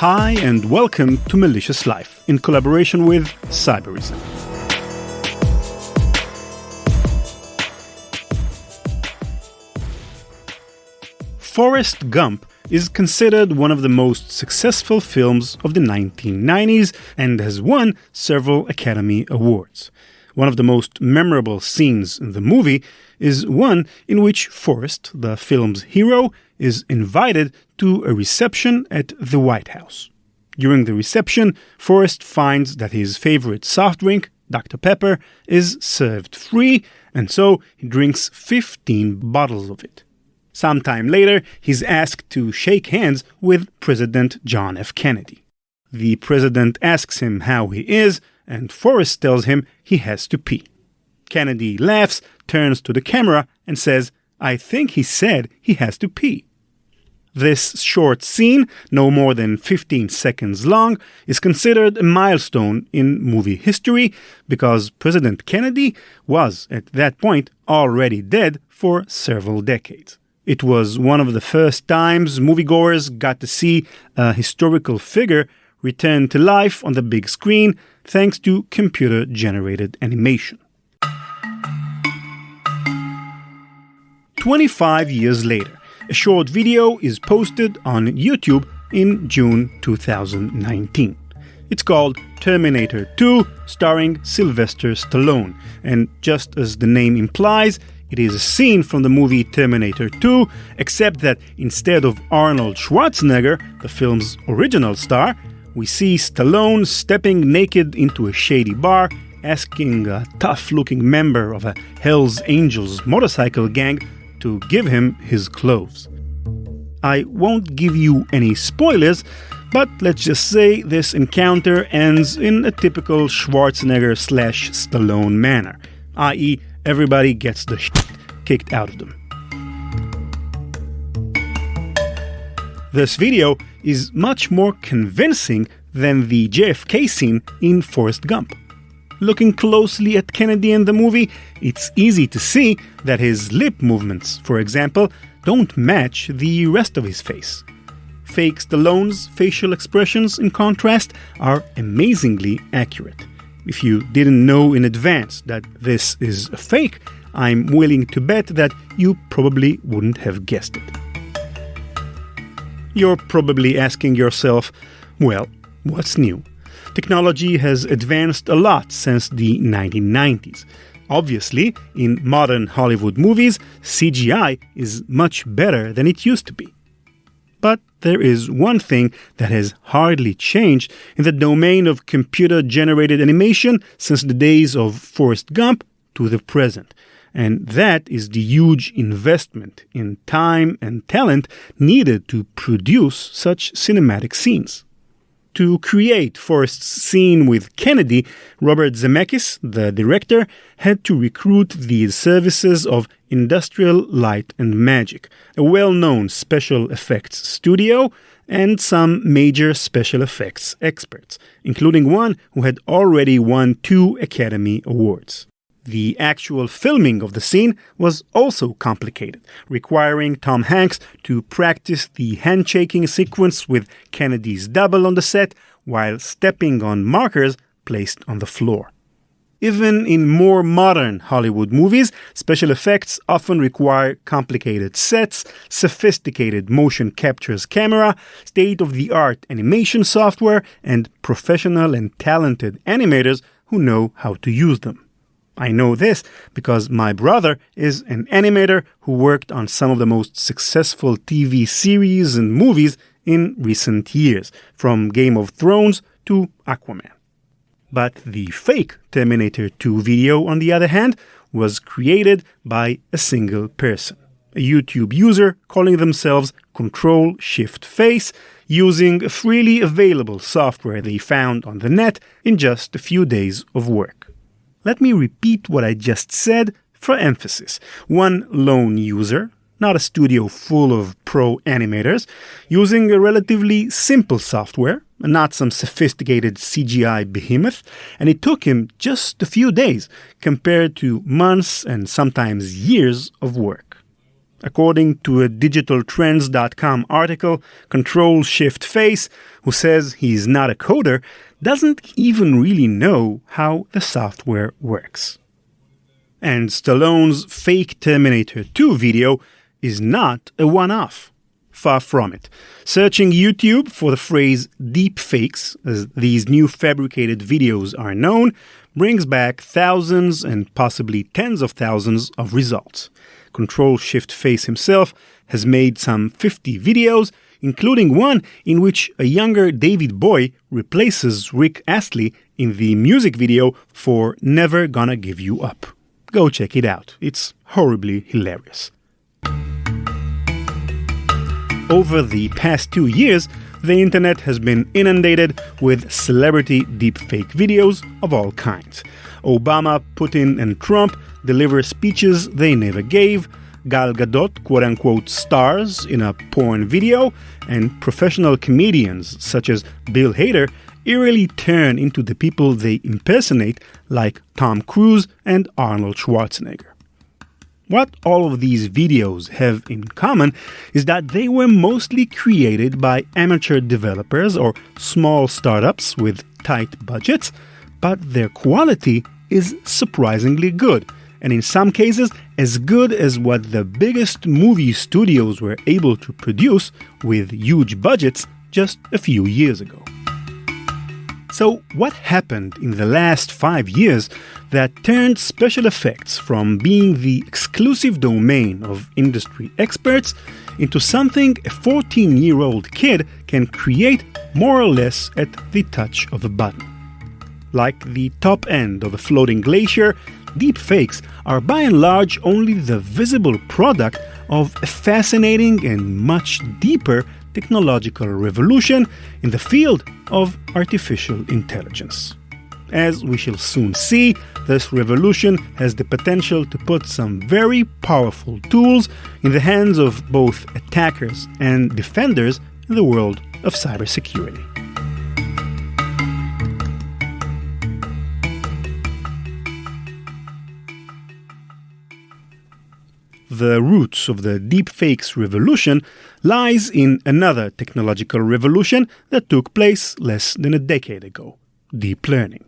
Hi and welcome to Malicious Life in collaboration with Cyberism. Forrest Gump is considered one of the most successful films of the 1990s and has won several Academy Awards. One of the most memorable scenes in the movie is one in which Forrest, the film's hero, is invited to a reception at the White House. During the reception, Forrest finds that his favorite soft drink, Dr. Pepper, is served free, and so he drinks 15 bottles of it. Sometime later, he's asked to shake hands with President John F. Kennedy. The president asks him how he is, and Forrest tells him he has to pee. Kennedy laughs, turns to the camera, and says, "I think he said he has to pee." This short scene, no more than 15 seconds long, is considered a milestone in movie history because President Kennedy was, at that point, already dead for several decades. It was one of the first times moviegoers got to see a historical figure return to life on the big screen thanks to computer-generated animation. 25 years later, a short video is posted on YouTube in June 2019. It's called Terminator 2, starring Sylvester Stallone, and just as the name implies, it is a scene from the movie Terminator 2, except that instead of Arnold Schwarzenegger, the film's original star, we see Stallone stepping naked into a shady bar, asking a tough-looking member of a Hell's Angels motorcycle gang to give him his clothes. I won't give you any spoilers, but let's just say this encounter ends in a typical Schwarzenegger/Stallone manner, i.e., everybody gets the shit kicked out of them. This video is much more convincing than the JFK scene in Forrest Gump. Looking closely at Kennedy in the movie, it's easy to see that his lip movements, for example, don't match the rest of his face. Fake Stallone's facial expressions, in contrast, are amazingly accurate. If you didn't know in advance that this is a fake, I'm willing to bet that you probably wouldn't have guessed it. You're probably asking yourself, well, what's new? Technology has advanced a lot since the 1990s. Obviously, in modern Hollywood movies, CGI is much better than it used to be. But there is one thing that has hardly changed in the domain of computer-generated animation since the days of Forrest Gump to the present, and that is the huge investment in time and talent needed to produce such cinematic scenes. To create Forrest's scene with Kennedy, Robert Zemeckis, the director, had to recruit the services of Industrial Light and Magic, a well-known special effects studio, and some major special effects experts, including one who had already won 2 Academy Awards. The actual filming of the scene was also complicated, requiring Tom Hanks to practice the handshaking sequence with Kennedy's double on the set while stepping on markers placed on the floor. Even in more modern Hollywood movies, special effects often require complicated sets, sophisticated motion captures camera, state-of-the-art animation software, and professional and talented animators who know how to use them. I know this because my brother is an animator who worked on some of the most successful TV series and movies in recent years, from Game of Thrones to Aquaman. But the fake Terminator 2 video, on the other hand, was created by a single person, a YouTube user calling themselves Control-Shift-Face, using a freely available software they found on the net in just a few days of work. Let me repeat what I just said for emphasis. One lone user, not a studio full of pro animators, using a relatively simple software, not some sophisticated CGI behemoth, and it took him just a few days compared to months and sometimes years of work. According to a digitaltrends.com article, Control-Shift-Face, who says he's not a coder, doesn't even really know how the software works. And Stallone's fake Terminator 2 video is not a one-off. Far from it. Searching YouTube for the phrase deepfakes, as these new fabricated videos are known, brings back thousands and possibly tens of thousands of results. Control-Shift-Face himself has made some 50 videos, including one in which a younger David Bowie replaces Rick Astley in the music video for Never Gonna Give You Up. Go check it out. It's horribly hilarious. Over the past 2 years, the internet has been inundated with celebrity deepfake videos of all kinds. Obama, Putin, and Trump deliver speeches they never gave, Gal Gadot, quote-unquote, stars in a porn video, and professional comedians such as Bill Hader eerily turn into the people they impersonate, like Tom Cruise and Arnold Schwarzenegger. What all of these videos have in common is that they were mostly created by amateur developers or small startups with tight budgets, but their quality is surprisingly good, and in some cases as good as what the biggest movie studios were able to produce with huge budgets just a few years ago. So what happened in the last 5 years that turned special effects from being the exclusive domain of industry experts into something a 14-year-old kid can create more or less at the touch of a button? Like the top end of a floating glacier, deepfakes are by and large only the visible product of a fascinating and much deeper technological revolution in the field of artificial intelligence. As we shall soon see, this revolution has the potential to put some very powerful tools in the hands of both attackers and defenders in the world of cybersecurity. The roots of the deepfakes revolution lies in another technological revolution that took place less than a decade ago: deep learning.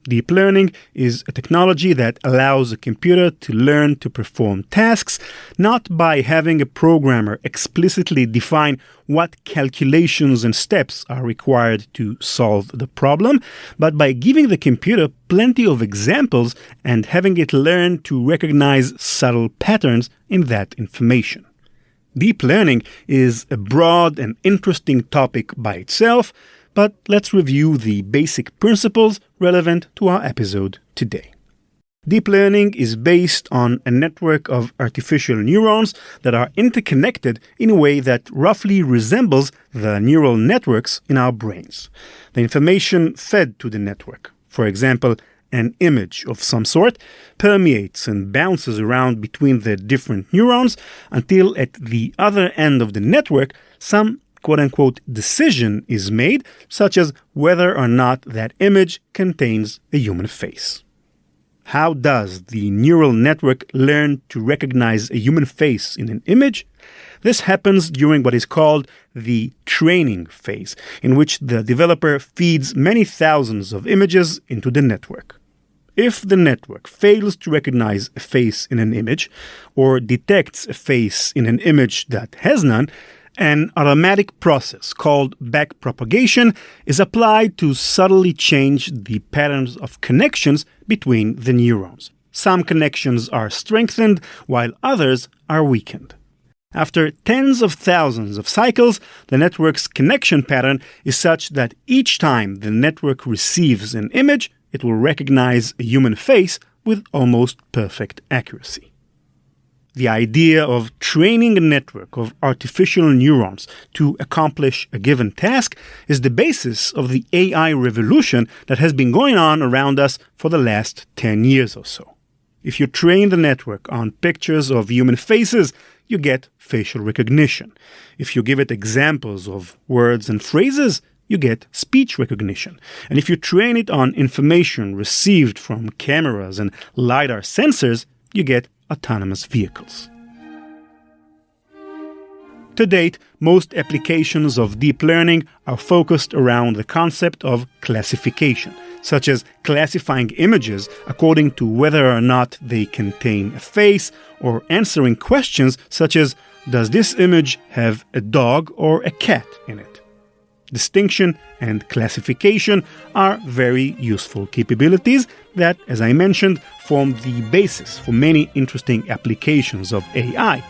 Deep learning is a technology that allows a computer to learn to perform tasks not by having a programmer explicitly define what calculations and steps are required to solve the problem, but by giving the computer plenty of examples and having it learn to recognize subtle patterns in that information. Deep learning is a broad and interesting topic by itself, but let's review the basic principles relevant to our episode today. Deep learning is based on a network of artificial neurons that are interconnected in a way that roughly resembles the neural networks in our brains. The information fed to the network, for example, an image of some sort, permeates and bounces around between the different neurons until at the other end of the network, some quote-unquote decision is made, such as whether or not that image contains a human face. How does the neural network learn to recognize a human face in an image? This happens during what is called the training phase, in which the developer feeds many thousands of images into the network. If the network fails to recognize a face in an image, or detects a face in an image that has none, an automatic process called backpropagation is applied to subtly change the patterns of connections between the neurons. Some connections are strengthened, while others are weakened. After tens of thousands of cycles, the network's connection pattern is such that each time the network receives an image, it will recognize a human face with almost perfect accuracy. The idea of training a network of artificial neurons to accomplish a given task is the basis of the AI revolution that has been going on around us for the last 10 years or so. If you train the network on pictures of human faces, you get facial recognition. If you give it examples of words and phrases, you get speech recognition. And if you train it on information received from cameras and LiDAR sensors, you get autonomous vehicles. To date, most applications of deep learning are focused around the concept of classification, such as classifying images according to whether or not they contain a face, or answering questions such as, does this image have a dog or a cat in it? Distinction and classification are very useful capabilities that, as I mentioned, form the basis for many interesting applications of AI.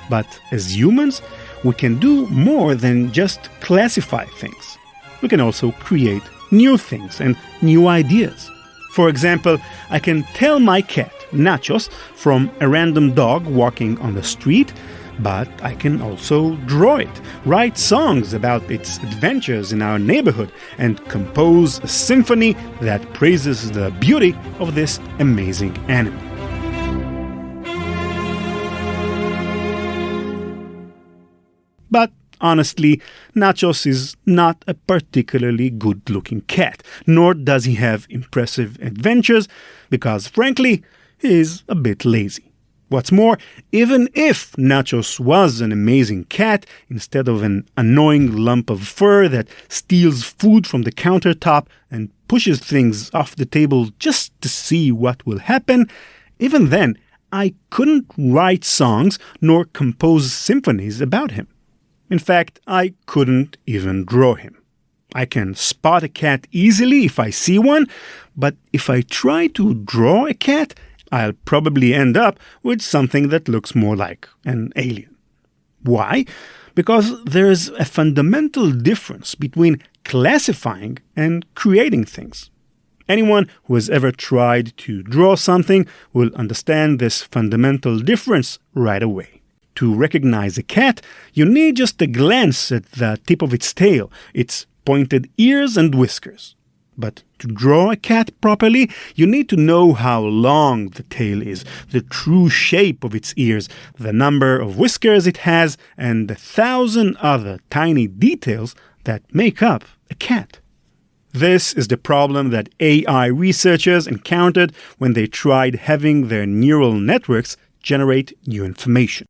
But as humans, we can do more than just classify things. We can also create new things and new ideas. For example, I can tell my cat, Nachos, from a random dog walking on the street, but I can also draw it, write songs about its adventures in our neighborhood, and compose a symphony that praises the beauty of this amazing animal. But honestly, Nachos is not a particularly good-looking cat, nor does he have impressive adventures, because frankly, he's a bit lazy. What's more, even if Nachos was an amazing cat, instead of an annoying lump of fur that steals food from the countertop and pushes things off the table just to see what will happen, even then, I couldn't write songs nor compose symphonies about him. In fact, I couldn't even draw him. I can spot a cat easily if I see one, but if I try to draw a cat, I'll probably end up with something that looks more like an alien. Why? Because there's a fundamental difference between classifying and creating things. Anyone who has ever tried to draw something will understand this fundamental difference right away. To recognize a cat, you need just a glance at the tip of its tail, its pointed ears and whiskers. But to draw a cat properly, you need to know how long the tail is, the true shape of its ears, the number of whiskers it has, and 1,000 other tiny details that make up a cat. This is the problem that AI researchers encountered when they tried having their neural networks generate new information.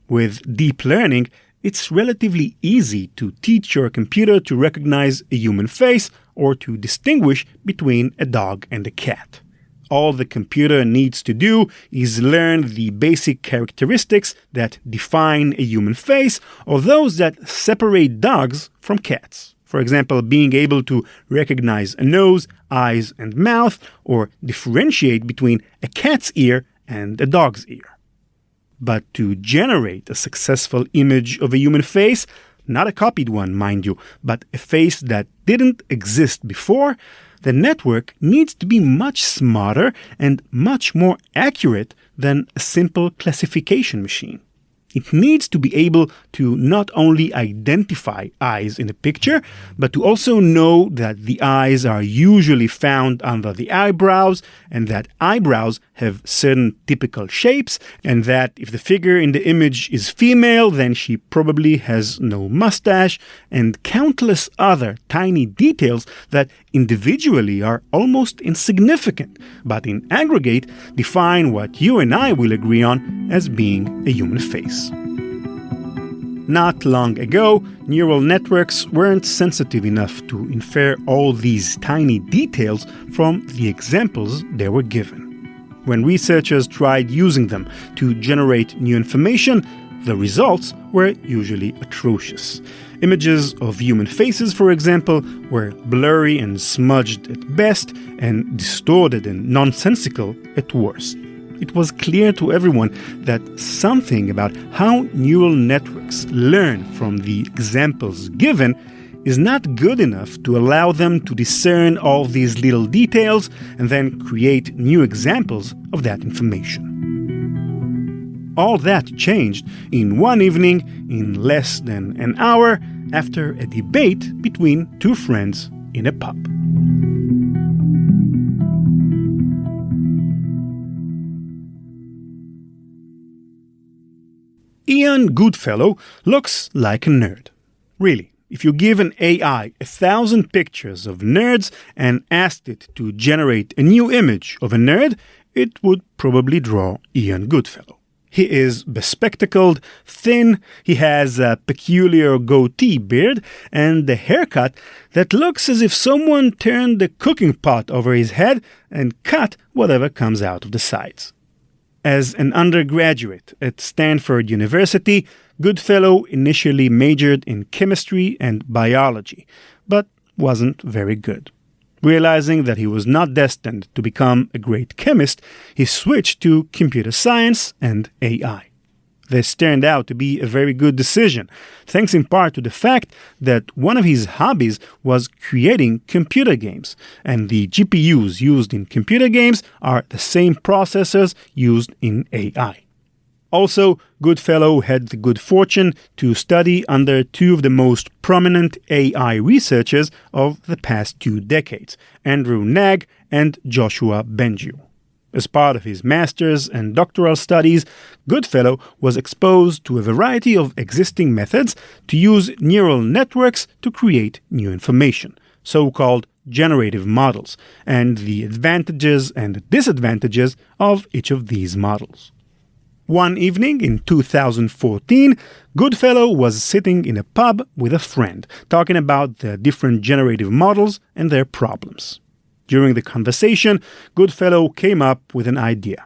With deep learning, it's relatively easy to teach your computer to recognize a human face or to distinguish between a dog and a cat. All the computer needs to do is learn the basic characteristics that define a human face or those that separate dogs from cats. For example, being able to recognize a nose, eyes, and mouth, or differentiate between a cat's ear and a dog's ear. But to generate a successful image of a human face, not a copied one, mind you, but a face that didn't exist before, the network needs to be much smarter and much more accurate than a simple classification machine. It needs to be able to not only identify eyes in a picture, but to also know that the eyes are usually found under the eyebrows, and that eyebrows have certain typical shapes, and that if the figure in the image is female, then she probably has no mustache, and countless other tiny details that individually are almost insignificant, but in aggregate define what you and I will agree on as being a human face. Not long ago, neural networks weren't sensitive enough to infer all these tiny details from the examples they were given. When researchers tried using them to generate new information, the results were usually atrocious. Images of human faces, for example, were blurry and smudged at best, and distorted and nonsensical at worst. It was clear to everyone that something about how neural networks learn from the examples given is not good enough to allow them to discern all these little details and then create new examples of that information. All that changed in one evening in less than an hour after a debate between two friends in a pub. Ian Goodfellow looks like a nerd. Really, if you give an AI 1,000 pictures of nerds and asked it to generate a new image of a nerd, it would probably draw Ian Goodfellow. He is bespectacled, thin, he has a peculiar goatee beard, and a haircut that looks as if someone turned the cooking pot over his head and cut whatever comes out of the sides. As an undergraduate at Stanford University, Goodfellow initially majored in chemistry and biology, but wasn't very good. Realizing that he was not destined to become a great chemist, he switched to computer science and AI. This turned out to be a very good decision, thanks in part to the fact that one of his hobbies was creating computer games, and the GPUs used in computer games are the same processors used in AI. Also, Goodfellow had the good fortune to study under two of the most prominent AI researchers of the past 2 decades, Andrew Ng and Joshua Bengio. As part of his master's and doctoral studies, Goodfellow was exposed to a variety of existing methods to use neural networks to create new information, so-called generative models, and the advantages and disadvantages of each of these models. One evening in 2014, Goodfellow was sitting in a pub with a friend, talking about the different generative models and their problems. During the conversation, Goodfellow came up with an idea.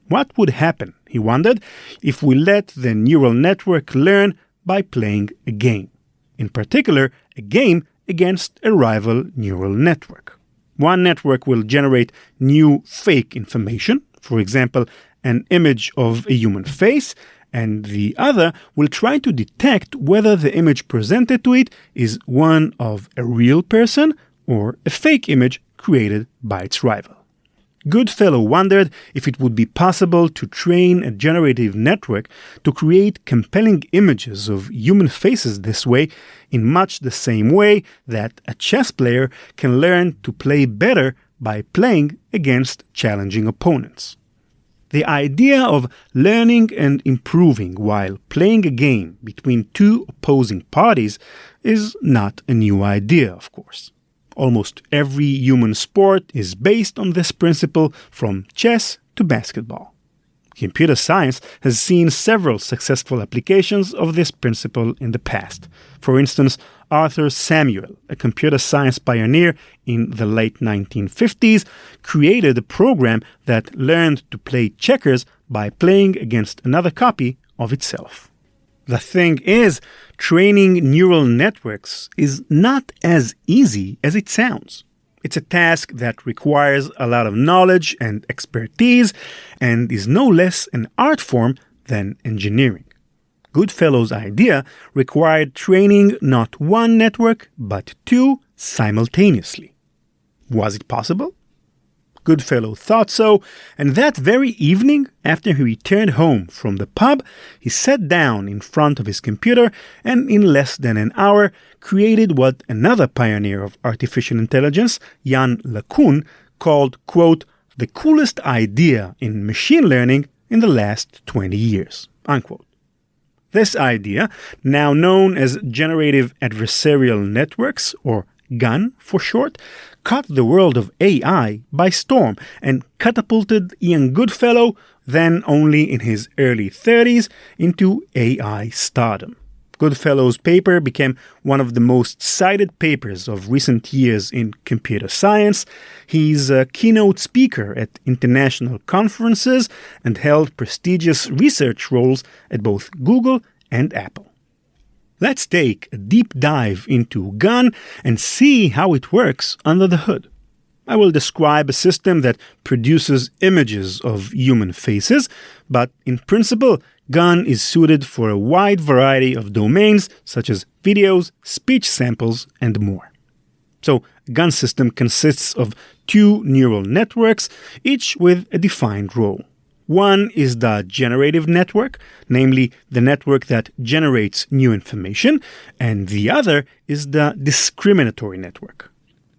What would happen, he wondered, if we let the neural network learn by playing a game? In particular, a game against a rival neural network. One network will generate new fake information, for example, an image of a human face, and the other will try to detect whether the image presented to it is one of a real person or a fake image created by its rival. Goodfellow wondered if it would be possible to train a generative network to create compelling images of human faces this way, in much the same way that a chess player can learn to play better by playing against challenging opponents. The idea of learning and improving while playing a game between two opposing parties is not a new idea, of course. Almost every human sport is based on this principle, from chess to basketball. Computer science has seen several successful applications of this principle in the past. For instance, Arthur Samuel, a computer science pioneer in the late 1950s, created a program that learned to play checkers by playing against another copy of itself. The thing is, training neural networks is not as easy as it sounds. It's a task that requires a lot of knowledge and expertise and is no less an art form than engineering. Goodfellow's idea required training not one network, but two simultaneously. Was it possible? Goodfellow thought so, and that very evening, after he returned home from the pub, he sat down in front of his computer and in less than an hour created what another pioneer of artificial intelligence, Yann LeCun, called, quote, the coolest idea in machine learning in the last 20 years, unquote. This idea, now known as generative adversarial networks, or GAN for short, caught the world of AI by storm and catapulted Ian Goodfellow, then only in his early 30s, into AI stardom. Goodfellow's paper became one of the most cited papers of recent years in computer science. He's a keynote speaker at international conferences and held prestigious research roles at both Google and Apple. Let's take a deep dive into GAN and see how it works under the hood. I will describe a system that produces images of human faces, but in principle, GAN is suited for a wide variety of domains such as videos, speech samples, and more. So, a GAN system consists of two neural networks, each with a defined role. One is the generative network, namely the network that generates new information, and the other is the discriminatory network.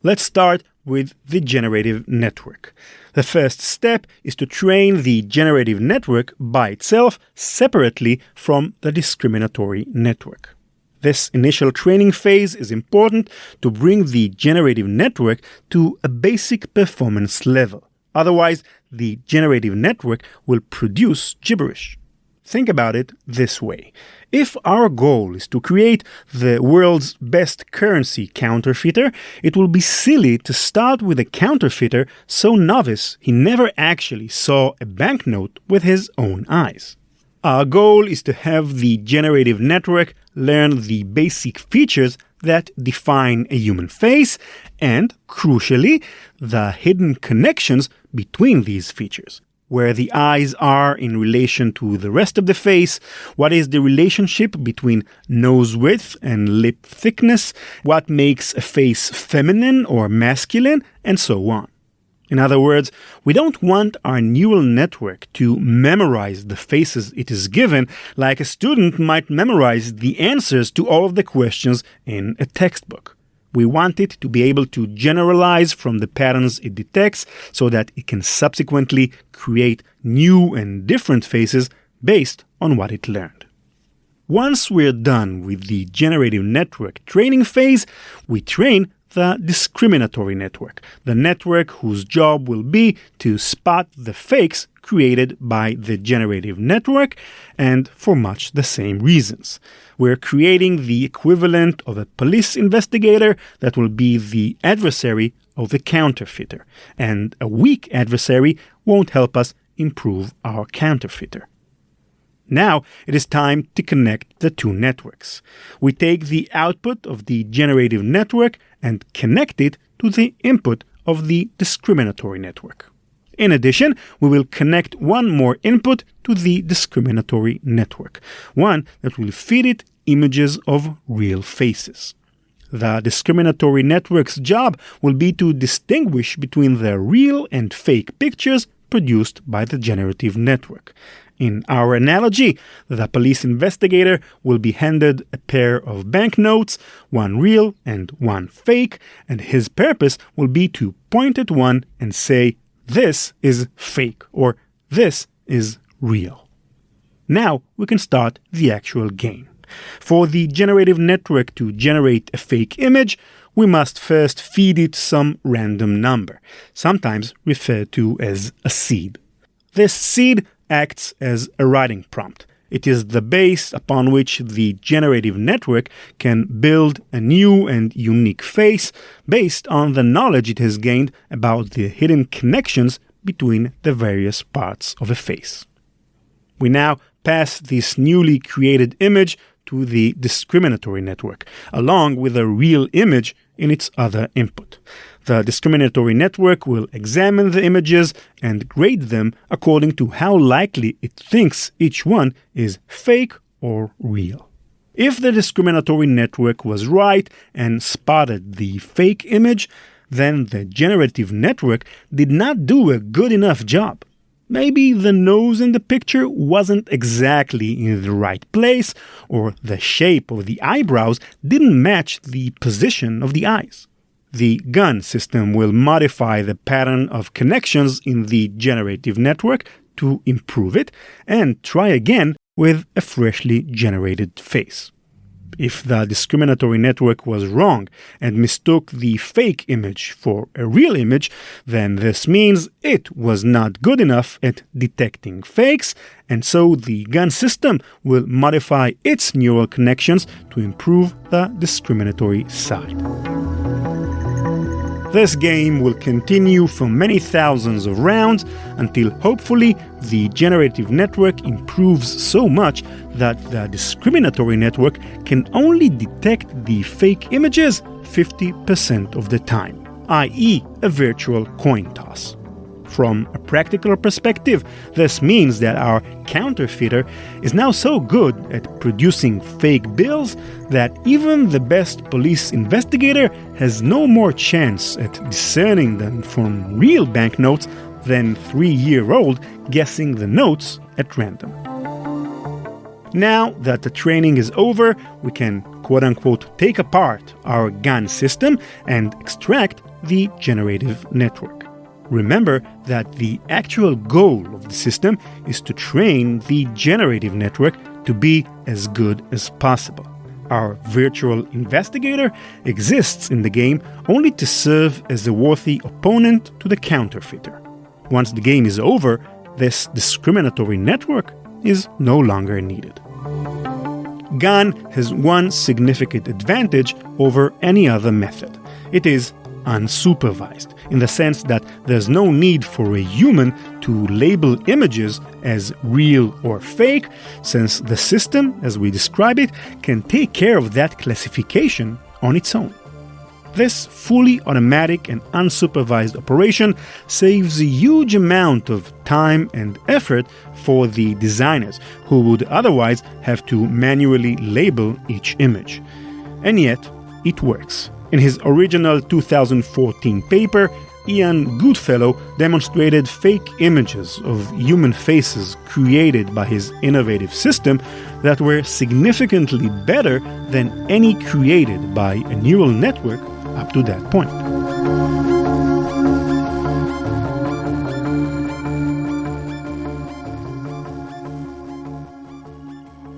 Let's start with the generative network. The first step is to train the generative network by itself separately from the discriminatory network. This initial training phase is important to bring the generative network to a basic performance level. Otherwise, the generative network will produce gibberish. Think about it this way. If our goal is to create the world's best currency counterfeiter, it will be silly to start with a counterfeiter so novice he never actually saw a banknote with his own eyes. Our goal is to have the generative network learn the basic features that define a human face and, crucially, the hidden connections between these features. Where the eyes are in relation to the rest of the face, what is the relationship between nose width and lip thickness, what makes a face feminine or masculine, and so on. In other words, we don't want our neural network to memorize the faces it is given like a student might memorize the answers to all of the questions in a textbook. We want it to be able to generalize from the patterns it detects so that it can subsequently create new and different faces based on what it learned. Once we're done with the generative network training phase, we train the discriminatory network, the network whose job will be to spot the fakes created by the generative network, and for much the same reasons. We're creating the equivalent of a police investigator that will be the adversary of the counterfeiter, and a weak adversary won't help us improve our counterfeiter. Now it is time to connect the two networks. We take the output of the generative network and connect it to the input of the discriminatory network. In addition, we will connect one more input to the discriminatory network, one that will feed it images of real faces. The discriminatory network's job will be to distinguish between the real and fake pictures produced by the generative network. In our analogy, the police investigator will be handed a pair of banknotes, one real and one fake, and his purpose will be to point at one and say, "This is fake," or "This is real." Now we can start the actual game. For the generative network to generate a fake image, we must first feed it some random number, sometimes referred to as a seed. This seed acts as a writing prompt. It is the base upon which the generative network can build a new and unique face based on the knowledge it has gained about the hidden connections between the various parts of a face. We now pass this newly created image to the discriminatory network, along with a real image in its other input. The discriminatory network will examine the images and grade them according to how likely it thinks each one is fake or real. If the discriminatory network was right and spotted the fake image, then the generative network did not do a good enough job. Maybe the nose in the picture wasn't exactly in the right place, or the shape of the eyebrows didn't match the position of the eyes. The GAN system will modify the pattern of connections in the generative network to improve it and try again with a freshly generated face. If the discriminatory network was wrong and mistook the fake image for a real image, then this means it was not good enough at detecting fakes, and so the GAN system will modify its neural connections to improve the discriminatory side. This game will continue for many thousands of rounds until hopefully the generative network improves so much that the discriminatory network can only detect the fake images 50% of the time, i.e. a virtual coin toss. From a practical perspective, this means that our counterfeiter is now so good at producing fake bills that even the best police investigator has no more chance at discerning them from real banknotes than 3-year-old guessing the notes at random. Now that the training is over, we can quote-unquote take apart our GAN system and extract the generative network. Remember that the actual goal of the system is to train the generative network to be as good as possible. Our virtual investigator exists in the game only to serve as a worthy opponent to the counterfeiter. Once the game is over, this discriminatory network is no longer needed. GAN has one significant advantage over any other method. It is unsupervised, in the sense that there's no need for a human to label images as real or fake, since the system, as we describe it, can take care of that classification on its own. This fully automatic and unsupervised operation saves a huge amount of time and effort for the designers, who would otherwise have to manually label each image. And yet, it works. In his original 2014 paper, Ian Goodfellow demonstrated fake images of human faces created by his innovative system that were significantly better than any created by a neural network up to that point.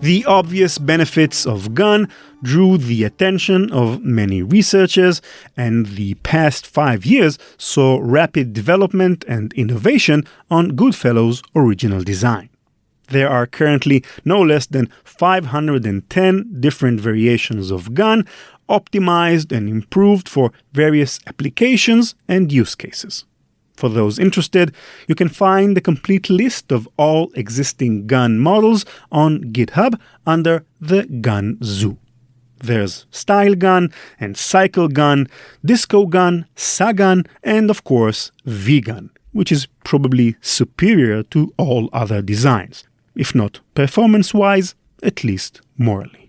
The obvious benefits of GAN drew the attention of many researchers, and the past 5 years saw rapid development and innovation on Goodfellow's original design. There are currently no less than 510 different variations of GAN, optimized and improved for various applications and use cases. For those interested, you can find the complete list of all existing GAN models on GitHub under the GAN Zoo. There's Style GAN and Cycle GAN, Disco GAN, SAGAN, and of course VGAN, which is probably superior to all other designs, if not performance-wise, at least morally.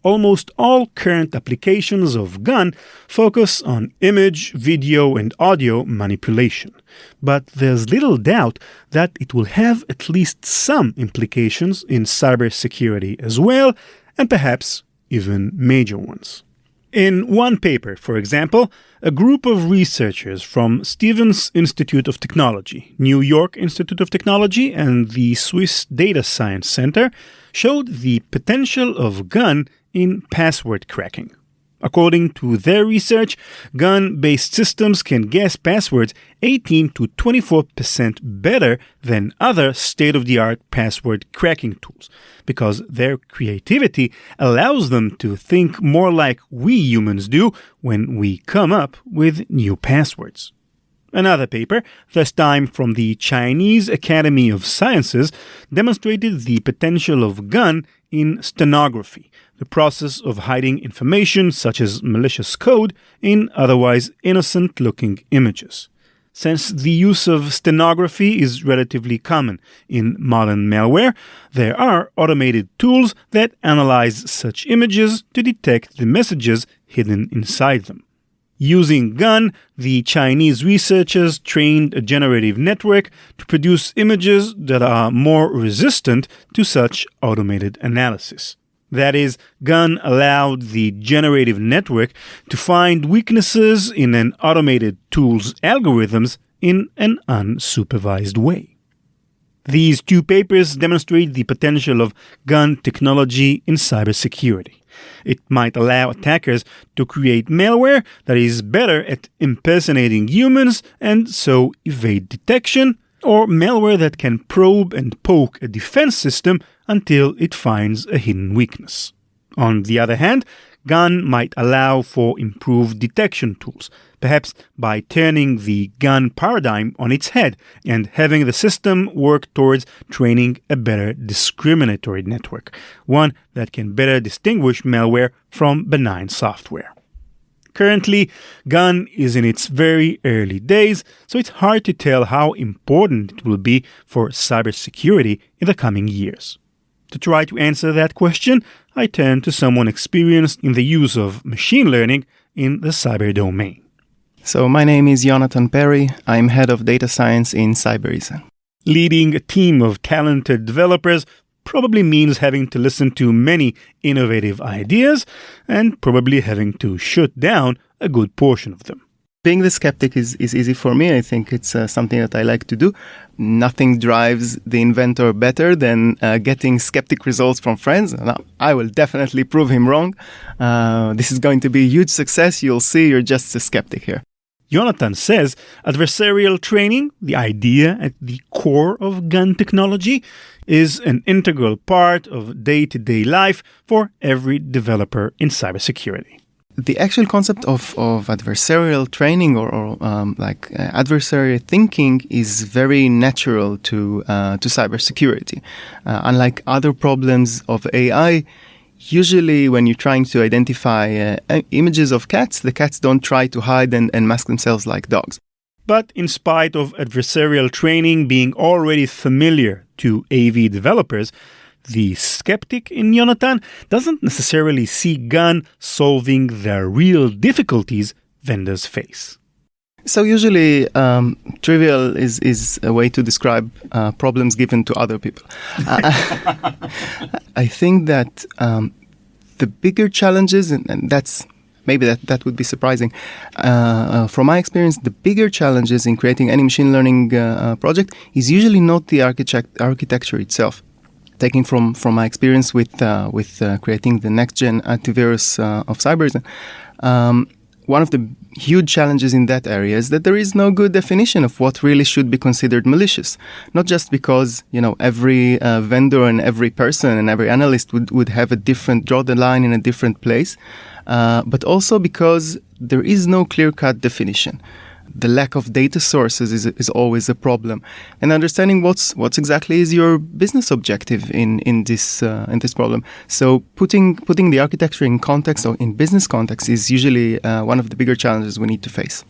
Almost all current applications of GAN focus on image, video, and audio manipulation, but there's little doubt that it will have at least some implications in cybersecurity as well, and perhaps even major ones. In one paper, for example, a group of researchers from Stevens Institute of Technology, New York Institute of Technology, and the Swiss Data Science Center showed the potential of GAN in password cracking. According to their research, GAN-based systems can guess passwords 18 to 24% better than other state-of-the-art password cracking tools, because their creativity allows them to think more like we humans do when we come up with new passwords. Another paper, this time from the Chinese Academy of Sciences, demonstrated the potential of GAN in stenography, the process of hiding information such as malicious code in otherwise innocent-looking images. Since the use of stenography is relatively common in modern malware, there are automated tools that analyze such images to detect the messages hidden inside them. Using GAN, the Chinese researchers trained a generative network to produce images that are more resistant to such automated analysis. That is, GAN allowed the generative network to find weaknesses in an automated tool's algorithms in an unsupervised way. These two papers demonstrate the potential of GAN technology in cybersecurity. It might allow attackers to create malware that is better at impersonating humans and so evade detection, or malware that can probe and poke a defense system until it finds a hidden weakness. On the other hand, GAN might allow for improved detection tools, perhaps by turning the GAN paradigm on its head and having the system work towards training a better discriminatory network, one that can better distinguish malware from benign software. Currently, GAN is in its very early days, so it's hard to tell how important it will be for cybersecurity in the coming years. To try to answer that question, I turn to someone experienced in the use of machine learning in the cyber domain. So my name is Jonathan Perry. I'm head of data science in Cybereason. Leading a team of talented developers probably means having to listen to many innovative ideas and probably having to shut down a good portion of them. Being the skeptic is easy for me. I think it's something that I like to do. Nothing drives the inventor better than getting skeptic results from friends. Now, I will definitely prove him wrong. This is going to be a huge success. You'll see, you're just a skeptic here. Jonathan says adversarial training, the idea at the core of GAN technology, is an integral part of day-to-day life for every developer in cybersecurity. The actual concept of adversarial training or adversarial thinking is very natural to cybersecurity. Unlike other problems of AI, usually when you're trying to identify images of cats, the cats don't try to hide and mask themselves like dogs. But in spite of adversarial training being already familiar to AV developers, the skeptic in Jonathan doesn't necessarily see GAN solving the real difficulties vendors face. So usually trivial is a way to describe problems given to other people. I think that the bigger challenges, and that's maybe that would be surprising. From my experience, the bigger challenges in creating any machine learning project is usually not the architecture itself. Taking from my experience with creating the next-gen antivirus of Cyberzone, one of the huge challenges in that area is that there is no good definition of what really should be considered malicious. Not just because every vendor and every person and every analyst would have draw the line in a different place, but also because there is no clear-cut definition. The lack of data sources is always a problem, and understanding what's exactly is your business objective in this problem. So putting the architecture in context or in business context is usually one of the bigger challenges we need to face.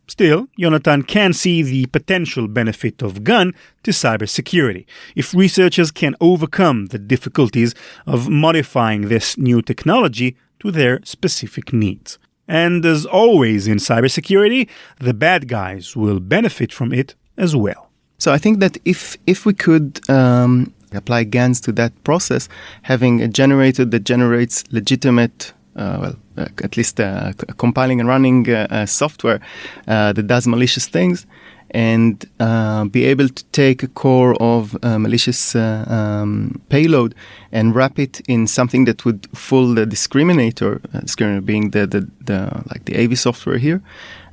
Still, Jonathan can see the potential benefit of GAN to cybersecurity if researchers can overcome the difficulties of modifying this new technology to their specific needs. And as always in cybersecurity, the bad guys will benefit from it as well. So I think that if we could apply GANs to that process, having a generator that generates legitimate, at least compiling and running software that does malicious things, and be able to take a core of malicious payload and wrap it in something that would fool the discriminator being the AV software here,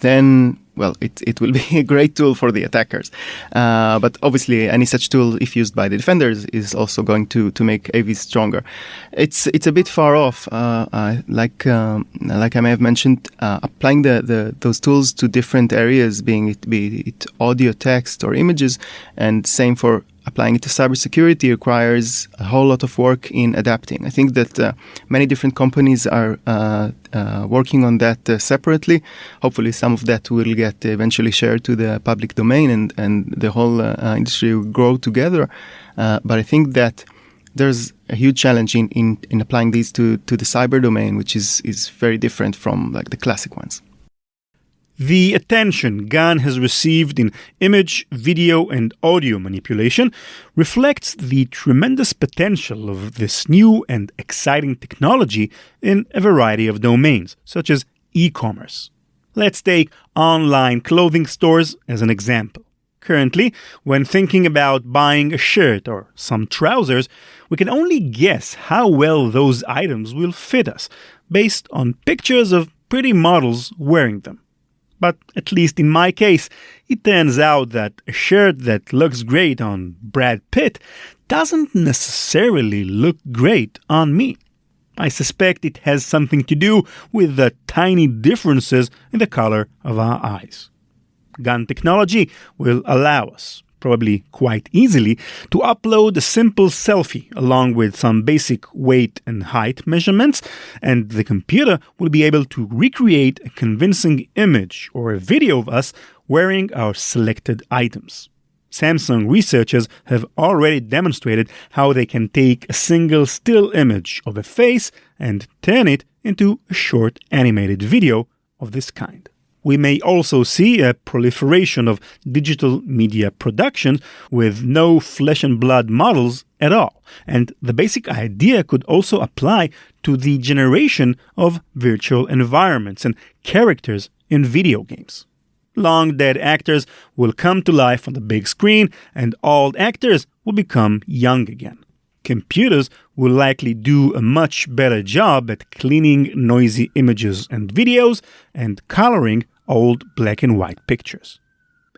then it will be a great tool for the attackers. But obviously, any such tool, if used by the defenders, is also going to make AV stronger. It's a bit far off. Like I may have mentioned, applying those tools to different areas, be it audio, text, or images, and same for applying it to cybersecurity requires a whole lot of work in adapting. I think that many different companies are working on that separately. Hopefully some of that will get eventually shared to the public domain and the whole industry will grow together. But I think that there's a huge challenge in applying these to the cyber domain, which is very different from the classic ones. The attention GAN has received in image, video, and audio manipulation reflects the tremendous potential of this new and exciting technology in a variety of domains, such as e-commerce. Let's take online clothing stores as an example. Currently, when thinking about buying a shirt or some trousers, we can only guess how well those items will fit us, based on pictures of pretty models wearing them. But at least in my case, it turns out that a shirt that looks great on Brad Pitt doesn't necessarily look great on me. I suspect it has something to do with the tiny differences in the color of our eyes. GAN technology will allow us, probably quite easily, to upload a simple selfie along with some basic weight and height measurements, and the computer will be able to recreate a convincing image or a video of us wearing our selected items. Samsung researchers have already demonstrated how they can take a single still image of a face and turn it into a short animated video of this kind. We may also see a proliferation of digital media production with no flesh and blood models at all. And the basic idea could also apply to the generation of virtual environments and characters in video games. Long-dead actors will come to life on the big screen, and old actors will become young again. Computers will likely do a much better job at cleaning noisy images and videos and coloring old black and white pictures.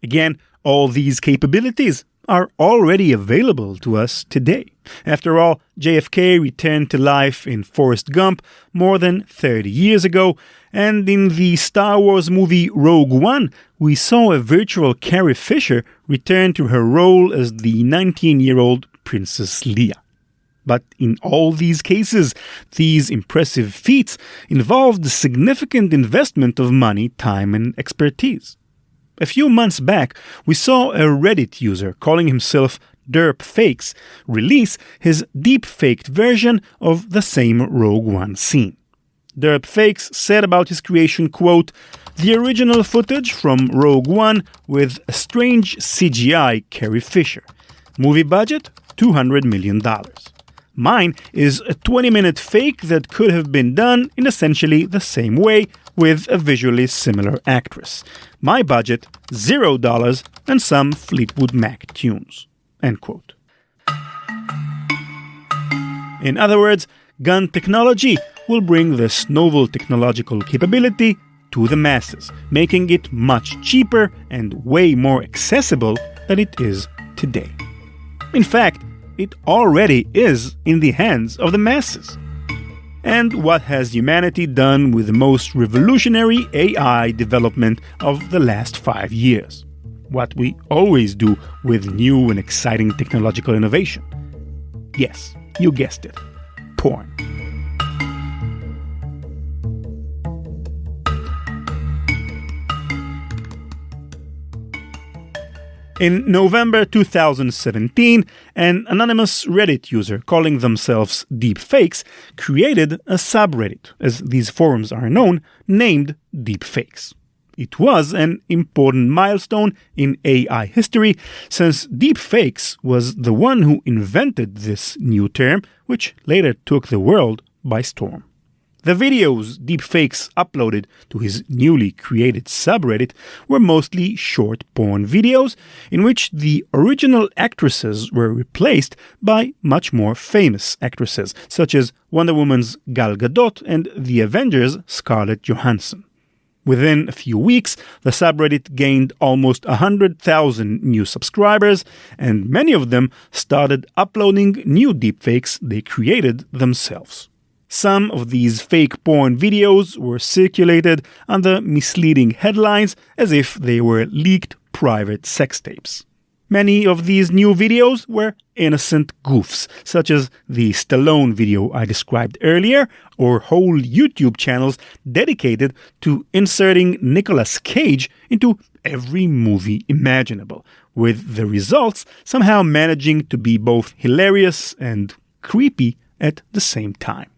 Again, all these capabilities are already available to us today. After all, JFK returned to life in Forrest Gump more than 30 years ago, and in the Star Wars movie Rogue One, we saw a virtual Carrie Fisher return to her role as the 19-year-old Princess Leia. But in all these cases, these impressive feats involved a significant investment of money, time, and expertise. A few months back, we saw a Reddit user calling himself DerpFakes release his deep-faked version of the same Rogue One scene. DerpFakes said about his creation, quote, "The original footage from Rogue One with a strange CGI Carrie Fisher. Movie budget, $200 million. Mine is a 20-minute fake that could have been done in essentially the same way with a visually similar actress. My budget, $0 and some Fleetwood Mac tunes." End quote. In other words, GAN technology will bring this novel technological capability to the masses, making it much cheaper and way more accessible than it is today. In fact, it already is in the hands of the masses. And what has humanity done with the most revolutionary AI development of the last 5 years? What we always do with new and exciting technological innovation. Yes, you guessed it. Porn. In November 2017, an anonymous Reddit user calling themselves Deepfakes created a subreddit, as these forums are known, named Deepfakes. It was an important milestone in AI history, since Deepfakes was the one who invented this new term, which later took the world by storm. The videos Deepfakes uploaded to his newly created subreddit were mostly short porn videos in which the original actresses were replaced by much more famous actresses, such as Wonder Woman's Gal Gadot and the Avengers' Scarlett Johansson. Within a few weeks, the subreddit gained almost 100,000 new subscribers, and many of them started uploading new deepfakes they created themselves. Some of these fake porn videos were circulated under misleading headlines as if they were leaked private sex tapes. Many of these new videos were innocent goofs, such as the Stallone video I described earlier, or whole YouTube channels dedicated to inserting Nicolas Cage into every movie imaginable, with the results somehow managing to be both hilarious and creepy at the same time.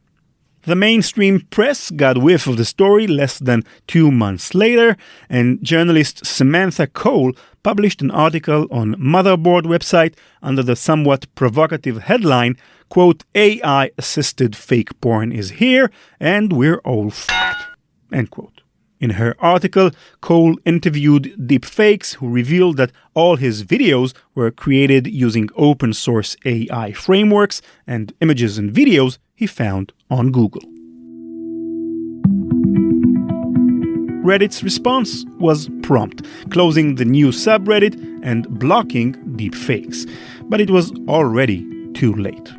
The mainstream press got whiff of the story less than 2 months later, and journalist Samantha Cole published an article on Motherboard website under the somewhat provocative headline, quote, "AI-assisted fake porn is here, and we're all f***ed," end quote. In her article, Cole interviewed Deepfakes, who revealed that all his videos were created using open-source AI frameworks and images and videos he found on Google. Reddit's response was prompt, closing the new subreddit and blocking Deepfakes. But it was already too late.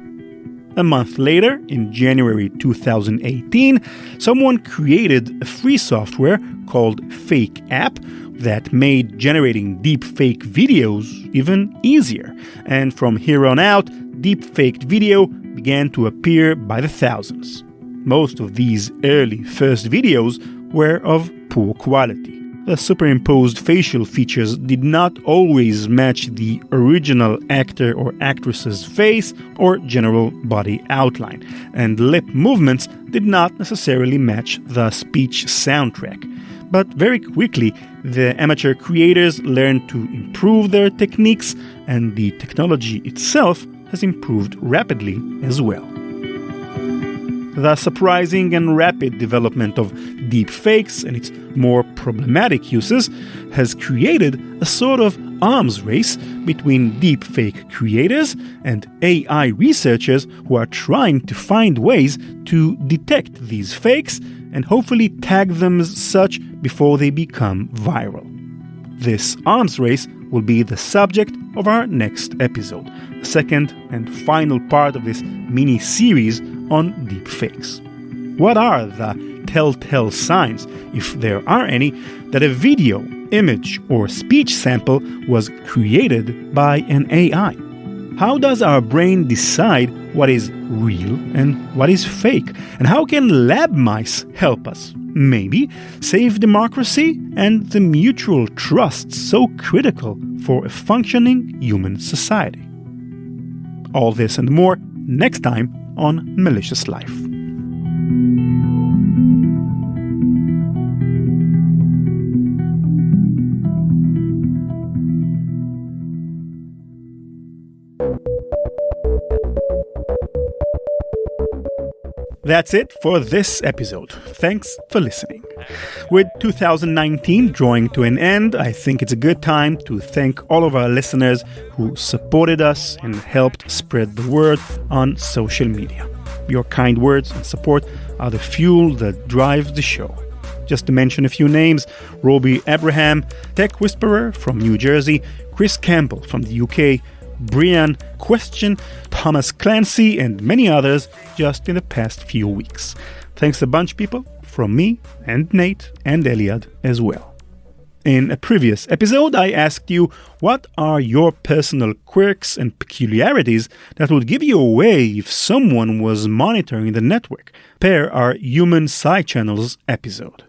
A month later, in January 2018, someone created a free software called Fake App that made generating deepfake videos even easier. And from here on out, deepfaked video began to appear by the thousands. Most of these early first videos were of poor quality. The superimposed facial features did not always match the original actor or actress's face or general body outline, and lip movements did not necessarily match the speech soundtrack. But very quickly, the amateur creators learned to improve their techniques, and the technology itself has improved rapidly as well. The surprising and rapid development of deepfakes and its more problematic uses has created a sort of arms race between deepfake creators and AI researchers who are trying to find ways to detect these fakes and hopefully tag them as such before they become viral. This arms race will be the subject of our next episode, the second and final part of this mini-series on deepfakes. What are the telltale signs, if there are any, that a video, image, or speech sample was created by an AI? How does our brain decide what is real and what is fake? And how can lab mice help us? Maybe save democracy and the mutual trust so critical for a functioning human society. All this and more next time on Malicious Life. That's it for this episode. Thanks for listening. With 2019 drawing to an end, I think it's a good time to thank all of our listeners who supported us and helped spread the word on social media. Your kind words and support are the fuel that drives the show. Just to mention a few names: Roby Abraham, Tech Whisperer from New Jersey, Chris Campbell from the UK, Brian Question, Thomas Clancy, and many others just in the past few weeks. Thanks a bunch, people, from me and Nate and Eliad as well. In a previous episode, I asked you what are your personal quirks and peculiarities that would give you away if someone was monitoring the network, per our Human Side Channels episode.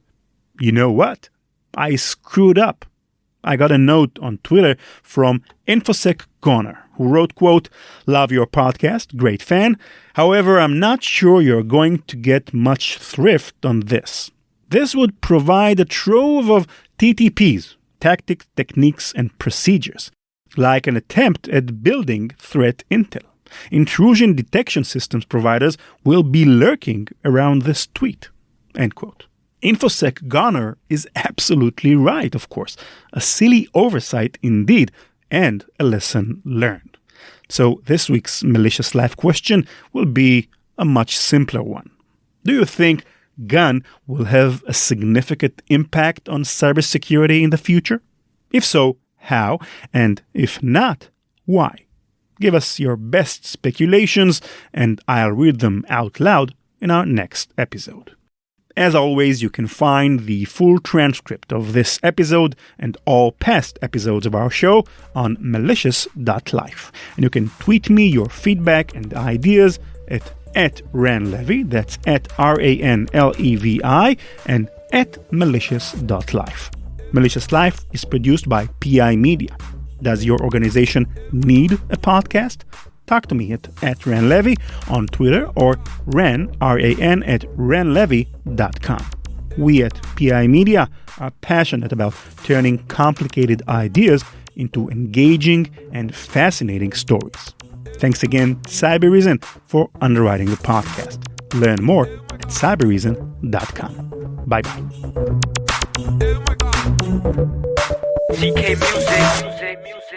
You know what? I screwed up. I got a note on Twitter from InfoSec Goner, who wrote, quote, "Love your podcast, great fan. However, I'm not sure you're going to get much thrift on this. This would provide a trove of TTPs, tactics, techniques, and procedures, like an attempt at building threat intel. Intrusion detection systems providers will be lurking around this tweet," end quote. InfoSec Goner is absolutely right, of course. A silly oversight indeed, and a lesson learned. So this week's Malicious Life question will be a much simpler one. Do you think GAN will have a significant impact on cybersecurity in the future? If so, how? And if not, why? Give us your best speculations, and I'll read them out loud in our next episode. As always, you can find the full transcript of this episode and all past episodes of our show on malicious.life. And you can tweet me your feedback and ideas at @ranlevi, that's at RANLEVI, and at malicious.life. Malicious Life is produced by PI Media. Does your organization need a podcast? Talk to me at @ranlevi on Twitter or ran, R-A-N, at ranlevi.com. We at PI Media are passionate about turning complicated ideas into engaging and fascinating stories. Thanks again, Cybereason, for underwriting the podcast. Learn more at cybereason.com. Bye-bye. CK Music.